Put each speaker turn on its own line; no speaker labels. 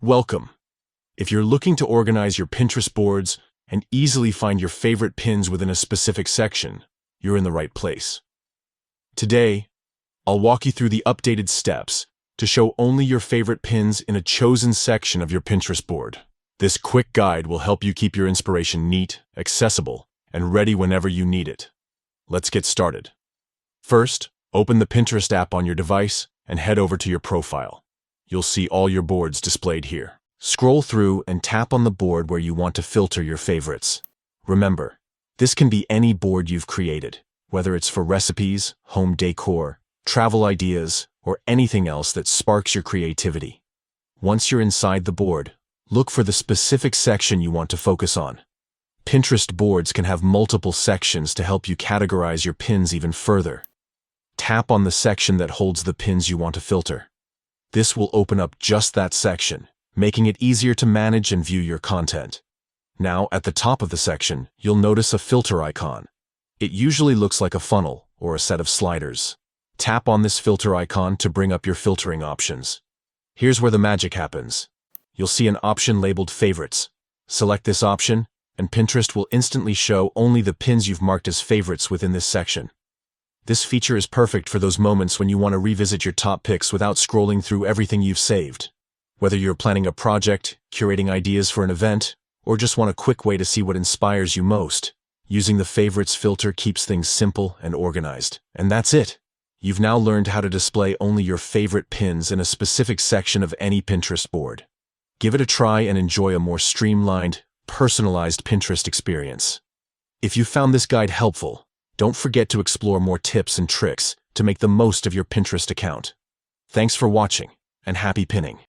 Welcome. If you're looking to organize your Pinterest boards and easily find your favorite pins within a specific section, you're in the right place. Today, I'll walk you through the updated steps to show only your favorite pins in a chosen section of your Pinterest board. This quick guide will help you keep your inspiration neat, accessible, and ready whenever you need it. Let's get started. First, open the Pinterest app on your device and head over to your profile. You'll see all your boards displayed here. Scroll through and tap on the board where you want to filter your favorites. Remember, this can be any board you've created, whether it's for recipes, home decor, travel ideas, or anything else that sparks your creativity. Once you're inside the board, look for the specific section you want to focus on. Pinterest boards can have multiple sections to help you categorize your pins even further. Tap on the section that holds the pins you want to filter. This will open up just that section, making it easier to manage and view your content. Now, at the top of the section, you'll notice a filter icon. It usually looks like a funnel or a set of sliders. Tap on this filter icon to bring up your filtering options. Here's where the magic happens. You'll see an option labeled Favorites. Select this option, and Pinterest will instantly show only the pins you've marked as favorites within this section. This feature is perfect for those moments when you want to revisit your top picks without scrolling through everything you've saved. Whether you're planning a project, curating ideas for an event, or just want a quick way to see what inspires you most, using the Favorites filter keeps things simple and organized. And that's it. You've now learned how to display only your favorite pins in a specific section of any Pinterest board. Give it a try and enjoy a more streamlined, personalized Pinterest experience. If you found this guide helpful, don't forget to explore more tips and tricks to make the most of your Pinterest account. Thanks for watching, and happy pinning!